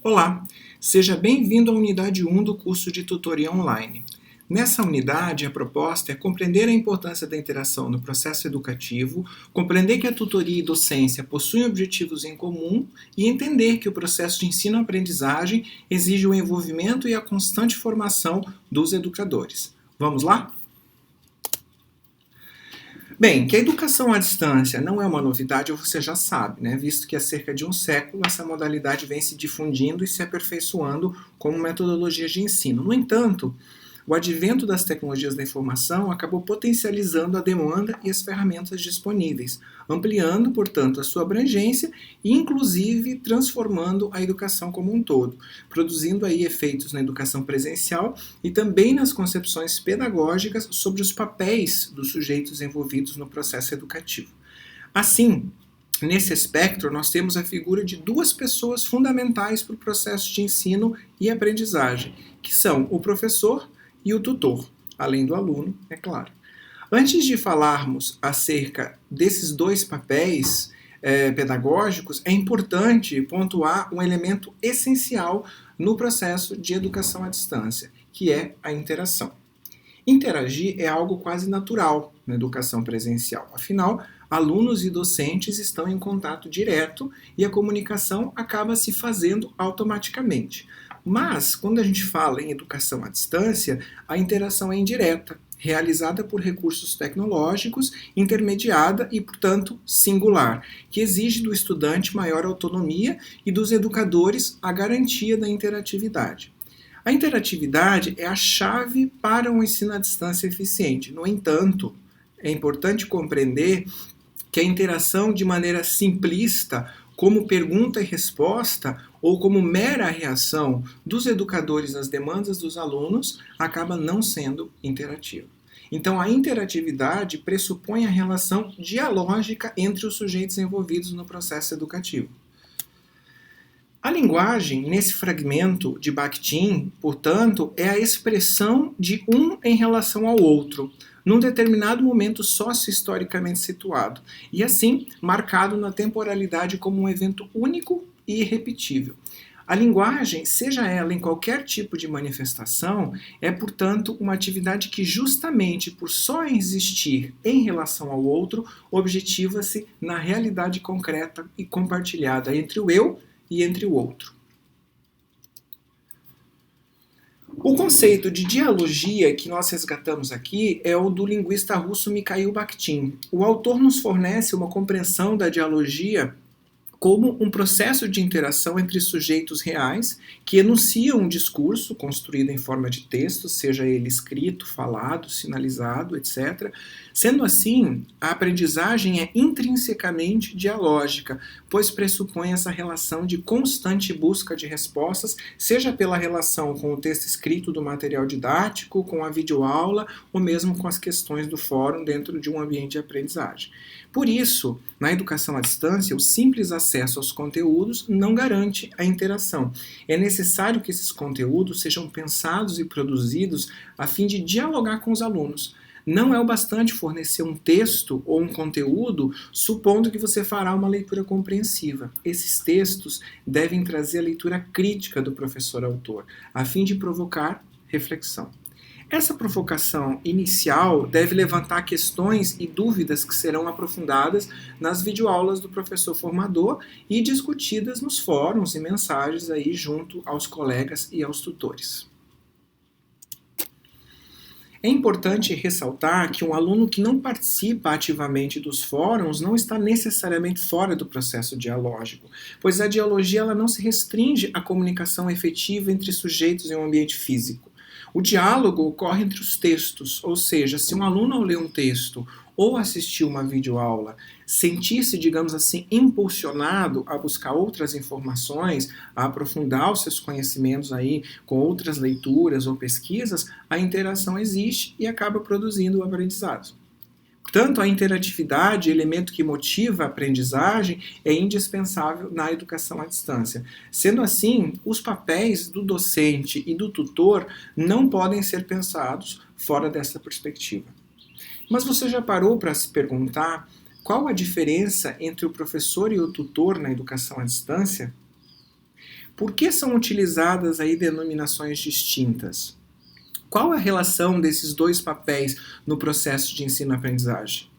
Olá, seja bem-vindo à unidade 1 do curso de tutoria online. Nessa unidade, a proposta é compreender a importância da interação no processo educativo, compreender que a tutoria e docência possuem objetivos em comum e entender que o processo de ensino-aprendizagem exige o envolvimento e a constante formação dos educadores. Vamos lá? Bem, que a educação à distância não é uma novidade, você já sabe, né? Visto que há cerca de um século essa modalidade vem se difundindo e se aperfeiçoando como metodologia de ensino. No entanto, o advento das tecnologias da informação acabou potencializando a demanda e as ferramentas disponíveis, ampliando, portanto, a sua abrangência e, inclusive, transformando a educação como um todo, produzindo aí efeitos na educação presencial e também nas concepções pedagógicas sobre os papéis dos sujeitos envolvidos no processo educativo. Assim, nesse espectro, nós temos a figura de duas pessoas fundamentais para o processo de ensino e aprendizagem, que são o professor e o tutor, além do aluno, é claro. Antes de falarmos acerca desses dois papéis pedagógicos, é importante pontuar um elemento essencial no processo de educação à distância, que é a interação. Interagir é algo quase natural na educação presencial. Afinal, alunos e docentes estão em contato direto e a comunicação acaba se fazendo automaticamente. Mas, quando a gente fala em educação à distância, a interação é indireta, realizada por recursos tecnológicos, intermediada e, portanto, singular, que exige do estudante maior autonomia e dos educadores a garantia da interatividade. A interatividade é a chave para um ensino à distância eficiente. No entanto, é importante compreender que a interação de maneira simplista, como pergunta e resposta, ou como mera reação dos educadores às demandas dos alunos, acaba não sendo interativa. Então, a interatividade pressupõe a relação dialógica entre os sujeitos envolvidos no processo educativo. A linguagem, nesse fragmento de Bakhtin, portanto, é a expressão de um em relação ao outro, num determinado momento socio-historicamente situado, e assim marcado na temporalidade como um evento único e irrepetível. A linguagem, seja ela em qualquer tipo de manifestação, é, portanto, uma atividade que justamente por só existir em relação ao outro, objetiva-se na realidade concreta e compartilhada entre o eu e entre o outro. O conceito de dialogia que nós resgatamos aqui é o do linguista russo Mikhail Bakhtin. O autor nos fornece uma compreensão da dialogia como um processo de interação entre sujeitos reais que enunciam um discurso construído em forma de texto, seja ele escrito, falado, sinalizado, etc. Sendo assim, a aprendizagem é intrinsecamente dialógica, pois pressupõe essa relação de constante busca de respostas, seja pela relação com o texto escrito do material didático, com a videoaula, ou mesmo com as questões do fórum dentro de um ambiente de aprendizagem. Por isso, na educação à distância, o simples acesso aos conteúdos não garante a interação. É necessário que esses conteúdos sejam pensados e produzidos a fim de dialogar com os alunos. Não é o bastante fornecer um texto ou um conteúdo supondo que você fará uma leitura compreensiva. Esses textos devem trazer a leitura crítica do professor-autor, a fim de provocar reflexão. Essa provocação inicial deve levantar questões e dúvidas que serão aprofundadas nas videoaulas do professor formador e discutidas nos fóruns e mensagens aí junto aos colegas e aos tutores. É importante ressaltar que um aluno que não participa ativamente dos fóruns não está necessariamente fora do processo dialógico, pois a dialogia ela não se restringe à comunicação efetiva entre sujeitos em um ambiente físico. O diálogo ocorre entre os textos, ou seja, se um aluno ao ler um texto ou assistir uma videoaula sentir-se, digamos assim, impulsionado a buscar outras informações, a aprofundar os seus conhecimentos aí com outras leituras ou pesquisas, a interação existe e acaba produzindo o aprendizado. Portanto, a interatividade, elemento que motiva a aprendizagem, é indispensável na educação à distância. Sendo assim, os papéis do docente e do tutor não podem ser pensados fora dessa perspectiva. Mas você já parou para se perguntar qual a diferença entre o professor e o tutor na educação à distância? Por que são utilizadas aí denominações distintas? Qual a relação desses dois papéis no processo de ensino-aprendizagem?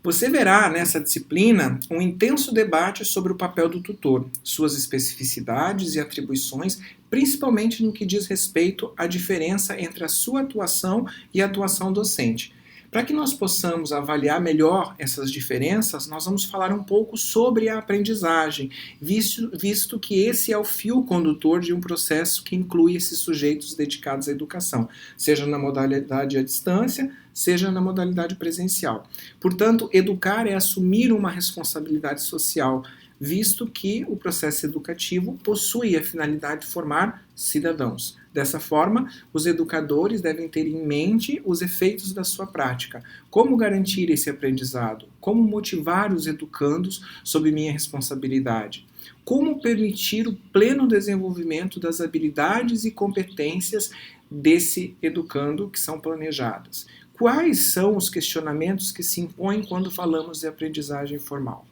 Você verá nessa disciplina um intenso debate sobre o papel do tutor, suas especificidades e atribuições, principalmente no que diz respeito à diferença entre a sua atuação e a atuação docente. Para que nós possamos avaliar melhor essas diferenças, nós vamos falar um pouco sobre a aprendizagem, visto que esse é o fio condutor de um processo que inclui esses sujeitos dedicados à educação, seja na modalidade à distância, seja na modalidade presencial. Portanto, educar é assumir uma responsabilidade social, visto que o processo educativo possui a finalidade de formar cidadãos. Dessa forma, os educadores devem ter em mente os efeitos da sua prática, como garantir esse aprendizado, como motivar os educandos sob minha responsabilidade, como permitir o pleno desenvolvimento das habilidades e competências desse educando que são planejadas. Quais são os questionamentos que se impõem quando falamos de aprendizagem formal?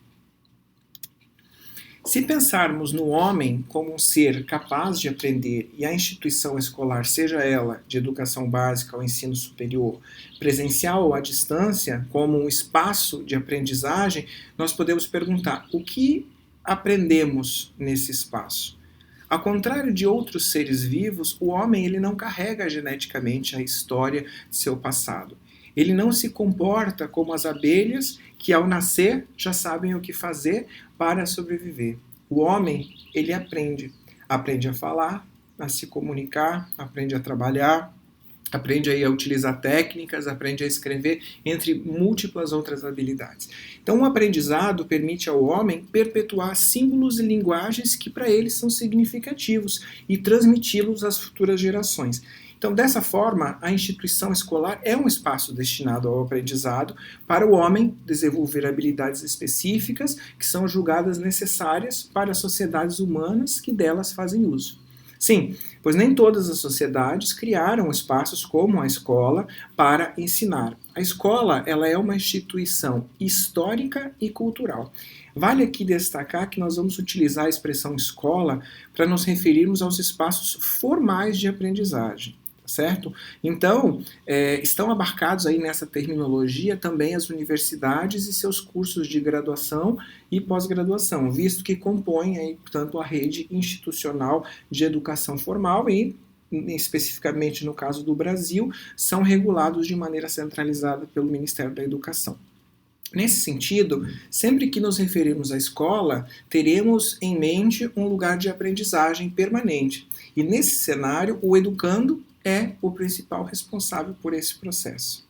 Se pensarmos no homem como um ser capaz de aprender e a instituição escolar, seja ela de educação básica ou ensino superior, presencial ou à distância, como um espaço de aprendizagem, nós podemos perguntar: o que aprendemos nesse espaço? Ao contrário de outros seres vivos, o homem ele não carrega geneticamente a história de seu passado. Ele não se comporta como as abelhas que ao nascer já sabem o que fazer para sobreviver. O homem, ele aprende a falar, a se comunicar, aprende a trabalhar, aprende a utilizar técnicas, aprende a escrever, entre múltiplas outras habilidades. Então, o aprendizado permite ao homem perpetuar símbolos e linguagens que para ele são significativos e transmiti-los às futuras gerações. Então, dessa forma, a instituição escolar é um espaço destinado ao aprendizado para o homem desenvolver habilidades específicas que são julgadas necessárias para as sociedades humanas que delas fazem uso. Sim, pois nem todas as sociedades criaram espaços como a escola para ensinar. A escola, ela é uma instituição histórica e cultural. Vale aqui destacar que nós vamos utilizar a expressão escola para nos referirmos aos espaços formais de aprendizagem. Certo? Então, estão abarcados aí nessa terminologia também as universidades e seus cursos de graduação e pós-graduação, visto que compõem aí, portanto, a rede institucional de educação formal e, especificamente no caso do Brasil, são regulados de maneira centralizada pelo Ministério da Educação. Nesse sentido, sempre que nos referirmos à escola, teremos em mente um lugar de aprendizagem permanente. E nesse cenário, o educando é o principal responsável por esse processo,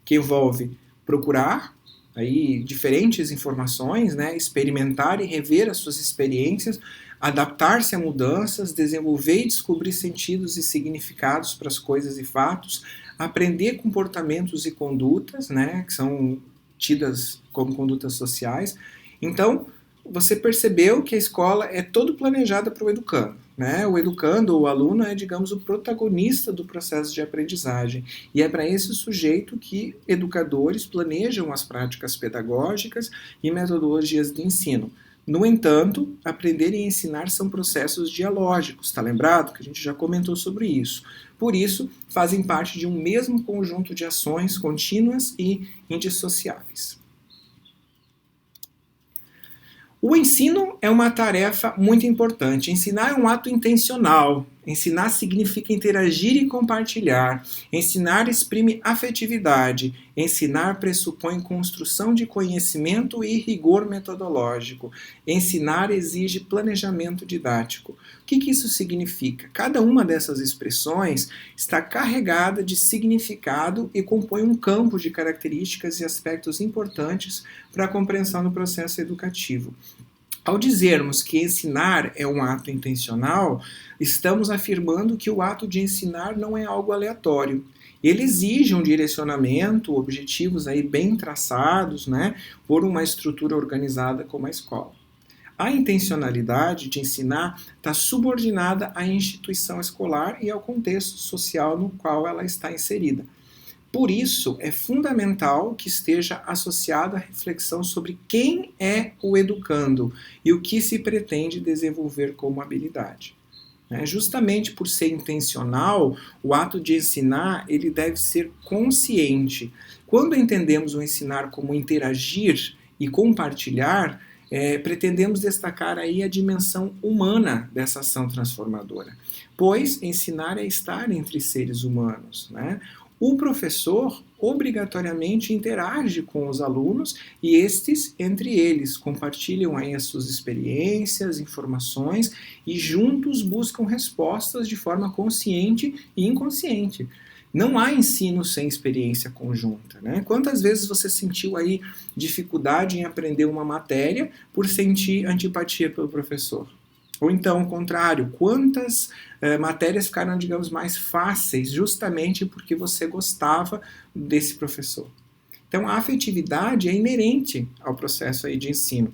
que envolve procurar aí diferentes informações, né, experimentar e rever as suas experiências, adaptar-se a mudanças, desenvolver e descobrir sentidos e significados para as coisas e fatos, aprender comportamentos e condutas, né, que são tidas como condutas sociais. Então, você percebeu que a escola é todo planejada para o educando. Né? O educando ou o aluno é, digamos, o protagonista do processo de aprendizagem. E é para esse sujeito que educadores planejam as práticas pedagógicas e metodologias de ensino. No entanto, aprender e ensinar são processos dialógicos, está lembrado? Que a gente já comentou sobre isso. Por isso, fazem parte de um mesmo conjunto de ações contínuas e indissociáveis. O ensino é uma tarefa muito importante. Ensinar é um ato intencional. Ensinar significa interagir e compartilhar. Ensinar exprime afetividade. Ensinar pressupõe construção de conhecimento e rigor metodológico. Ensinar exige planejamento didático. O que isso significa? Cada uma dessas expressões está carregada de significado e compõe um campo de características e aspectos importantes para a compreensão do processo educativo. Ao dizermos que ensinar é um ato intencional, estamos afirmando que o ato de ensinar não é algo aleatório. Ele exige um direcionamento, objetivos aí bem traçados, né, por uma estrutura organizada como a escola. A intencionalidade de ensinar está subordinada à instituição escolar e ao contexto social no qual ela está inserida. Por isso, é fundamental que esteja associado à reflexão sobre quem é o educando e o que se pretende desenvolver como habilidade. Justamente por ser intencional, o ato de ensinar ele deve ser consciente. Quando entendemos o ensinar como interagir e compartilhar, pretendemos destacar aí a dimensão humana dessa ação transformadora, pois ensinar é estar entre seres humanos, né? O professor obrigatoriamente interage com os alunos e estes, entre eles, compartilham aí as suas experiências, informações e juntos buscam respostas de forma consciente e inconsciente. Não há ensino sem experiência conjunta, né? Quantas vezes você sentiu aí dificuldade em aprender uma matéria por sentir antipatia pelo professor? Ou então, ao contrário, quantas matérias ficaram, digamos, mais fáceis justamente porque você gostava desse professor? Então, a afetividade é inerente ao processo aí de ensino.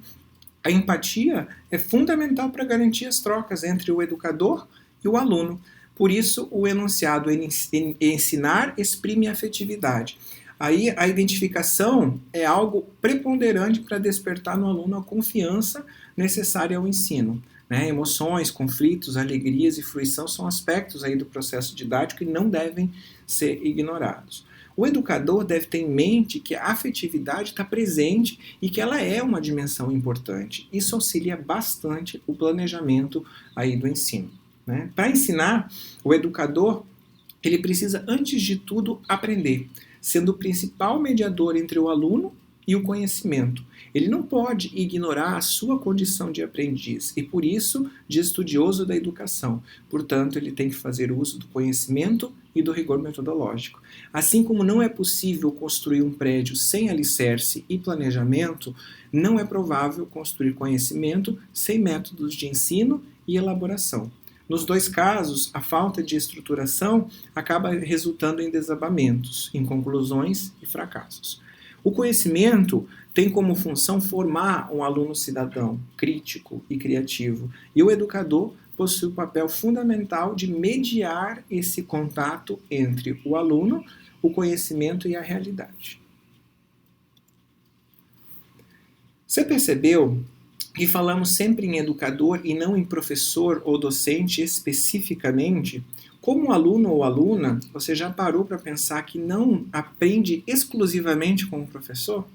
A empatia é fundamental para garantir as trocas entre o educador e o aluno. Por isso, o enunciado ensinar exprime a afetividade. Aí, a identificação é algo preponderante para despertar no aluno a confiança necessária ao ensino. Emoções, conflitos, alegrias e fruição são aspectos aí do processo didático e não devem ser ignorados. O educador deve ter em mente que a afetividade está presente e que ela é uma dimensão importante. Isso auxilia bastante o planejamento aí do ensino. Para ensinar, o educador ele precisa, antes de tudo, aprender, sendo o principal mediador entre o aluno e o conhecimento. Ele não pode ignorar a sua condição de aprendiz e, por isso, de estudioso da educação. Portanto, ele tem que fazer uso do conhecimento e do rigor metodológico. Assim como não é possível construir um prédio sem alicerce e planejamento, não é provável construir conhecimento sem métodos de ensino e elaboração. Nos dois casos, a falta de estruturação acaba resultando em desabamentos, inconclusões e fracassos. O conhecimento tem como função formar um aluno cidadão, crítico e criativo, e o educador possui o papel fundamental de mediar esse contato entre o aluno, o conhecimento e a realidade. Você percebeu que falamos sempre em educador e não em professor ou docente especificamente? Como aluno ou aluna, você já parou para pensar que não aprende exclusivamente com o professor?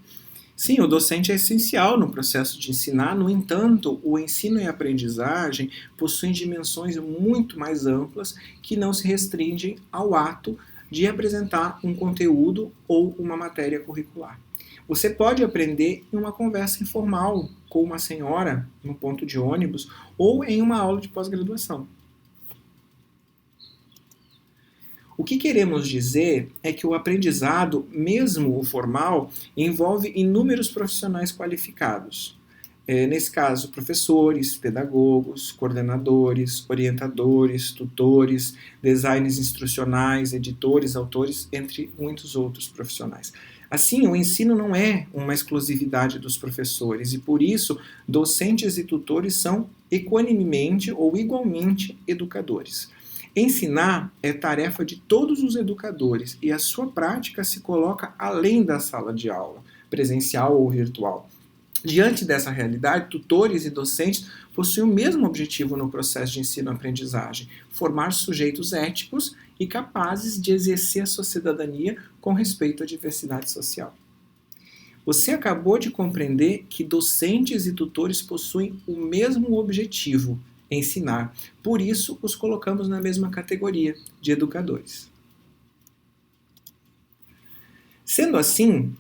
Sim, o docente é essencial no processo de ensinar, no entanto, o ensino e a aprendizagem possuem dimensões muito mais amplas que não se restringem ao ato de apresentar um conteúdo ou uma matéria curricular. Você pode aprender em uma conversa informal com uma senhora no ponto de ônibus ou em uma aula de pós-graduação. O que queremos dizer é que o aprendizado, mesmo o formal, envolve inúmeros profissionais qualificados. Nesse caso, professores, pedagogos, coordenadores, orientadores, tutores, designers instrucionais, editores, autores, entre muitos outros profissionais. Assim, o ensino não é uma exclusividade dos professores e, por isso, docentes e tutores são equanimemente ou igualmente educadores. Ensinar é tarefa de todos os educadores e a sua prática se coloca além da sala de aula, presencial ou virtual. Diante dessa realidade, tutores e docentes possuem o mesmo objetivo no processo de ensino-aprendizagem: formar sujeitos éticos e capazes de exercer a sua cidadania com respeito à diversidade social. Você acabou de compreender que docentes e tutores possuem o mesmo objetivo: ensinar. Por isso, os colocamos na mesma categoria de educadores. Sendo assim,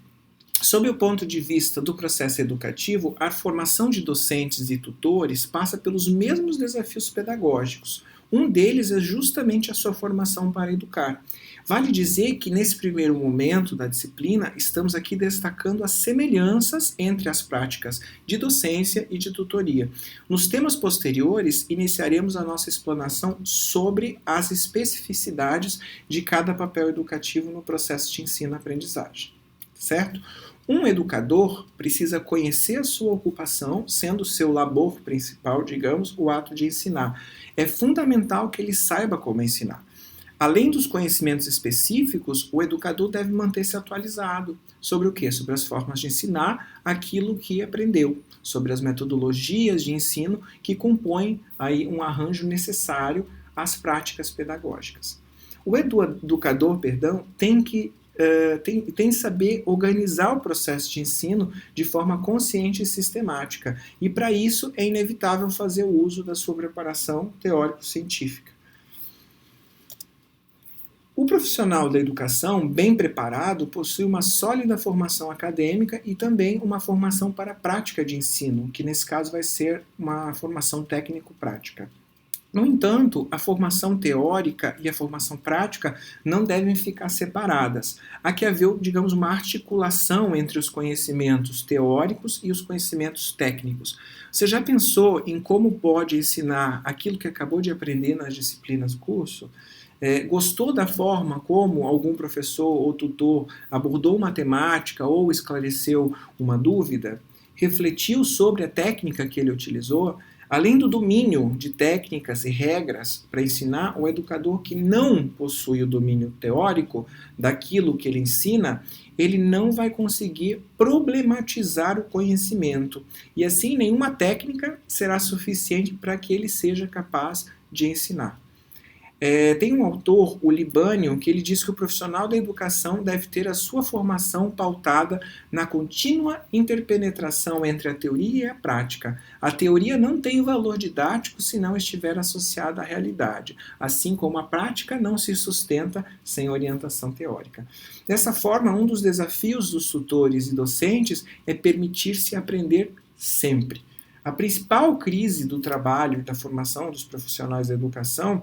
sob o ponto de vista do processo educativo, a formação de docentes e tutores passa pelos mesmos desafios pedagógicos. Um deles é justamente a sua formação para educar. Vale dizer que nesse primeiro momento da disciplina, estamos aqui destacando as semelhanças entre as práticas de docência e de tutoria. Nos temas posteriores, iniciaremos a nossa explanação sobre as especificidades de cada papel educativo no processo de ensino-aprendizagem. Certo? Um educador precisa conhecer a sua ocupação, sendo seu labor principal, digamos, o ato de ensinar. É fundamental que ele saiba como ensinar. Além dos conhecimentos específicos, o educador deve manter-se atualizado sobre o quê? Sobre as formas de ensinar aquilo que aprendeu, sobre as metodologias de ensino que compõem aí um arranjo necessário às práticas pedagógicas. O educador, tem que saber organizar o processo de ensino de forma consciente e sistemática. E para isso é inevitável fazer o uso da sua preparação teórico-científica. O profissional da educação, bem preparado, possui uma sólida formação acadêmica e também uma formação para a prática de ensino, que nesse caso vai ser uma formação técnico-prática. No entanto, a formação teórica e a formação prática não devem ficar separadas. Há que haver, digamos, uma articulação entre os conhecimentos teóricos e os conhecimentos técnicos. Você já pensou em como pode ensinar aquilo que acabou de aprender nas disciplinas do curso? Gostou da forma como algum professor ou tutor abordou matemática ou esclareceu uma dúvida? Refletiu sobre a técnica que ele utilizou? Além do domínio de técnicas e regras para ensinar, o educador que não possui o domínio teórico daquilo que ele ensina, ele não vai conseguir problematizar o conhecimento. E assim, nenhuma técnica será suficiente para que ele seja capaz de ensinar. Tem um autor, o Libânio, que ele diz que o profissional da educação deve ter a sua formação pautada na contínua interpenetração entre a teoria e a prática. A teoria não tem valor didático se não estiver associada à realidade, assim como a prática não se sustenta sem orientação teórica. Dessa forma, um dos desafios dos tutores e docentes é permitir-se aprender sempre. A principal crise do trabalho e da formação dos profissionais da educação,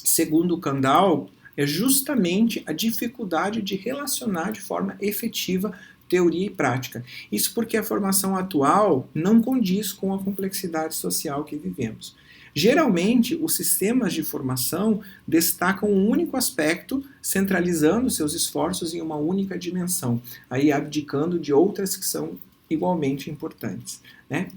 segundo Kandel, é justamente a dificuldade de relacionar de forma efetiva teoria e prática. Isso porque a formação atual não condiz com a complexidade social que vivemos. Geralmente, os sistemas de formação destacam um único aspecto, centralizando seus esforços em uma única dimensão, aí abdicando de outras que são igualmente importantes.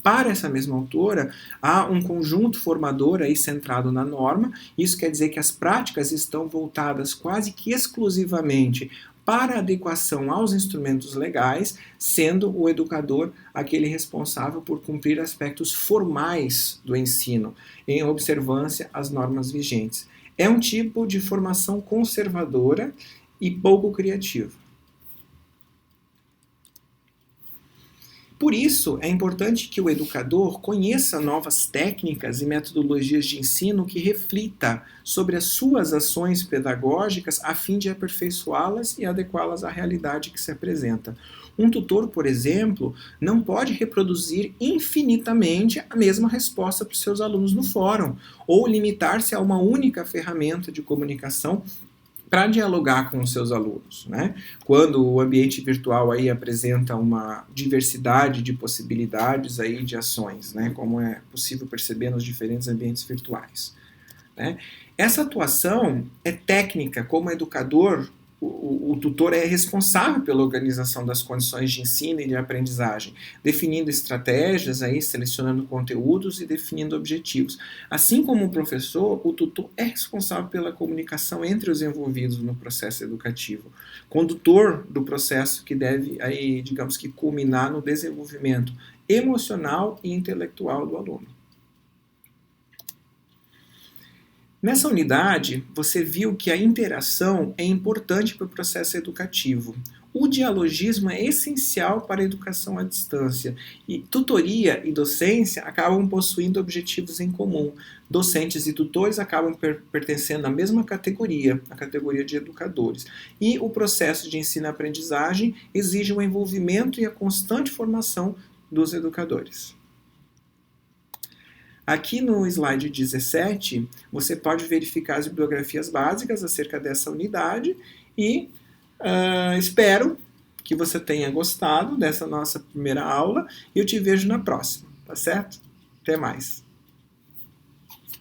Para essa mesma autora, há um conjunto formador aí centrado na norma. Isso quer dizer que as práticas estão voltadas quase que exclusivamente para a adequação aos instrumentos legais, sendo o educador aquele responsável por cumprir aspectos formais do ensino, em observância às normas vigentes. É um tipo de formação conservadora e pouco criativa. Por isso, é importante que o educador conheça novas técnicas e metodologias de ensino que reflita sobre as suas ações pedagógicas a fim de aperfeiçoá-las e adequá-las à realidade que se apresenta. Um tutor, por exemplo, não pode reproduzir infinitamente a mesma resposta para os seus alunos no fórum, ou limitar-se a uma única ferramenta de comunicação para dialogar com os seus alunos. Quando o ambiente virtual aí apresenta uma diversidade de possibilidades aí de ações, como é possível perceber nos diferentes ambientes virtuais. Essa atuação é técnica. Como educador, o tutor é responsável pela organização das condições de ensino e de aprendizagem, definindo estratégias, aí, selecionando conteúdos e definindo objetivos. Assim como o professor, o tutor é responsável pela comunicação entre os envolvidos no processo educativo, condutor do processo que deve, aí, digamos que, culminar no desenvolvimento emocional e intelectual do aluno. Nessa unidade, você viu que a interação é importante para o processo educativo. O dialogismo é essencial para a educação à distância e tutoria e docência acabam possuindo objetivos em comum. Docentes e tutores acabam pertencendo à mesma categoria, a categoria de educadores. E o processo de ensino-aprendizagem exige o envolvimento e a constante formação dos educadores. Aqui no slide 17, você pode verificar as bibliografias básicas acerca dessa unidade e espero que você tenha gostado dessa nossa primeira aula e eu te vejo na próxima, tá certo? Até mais!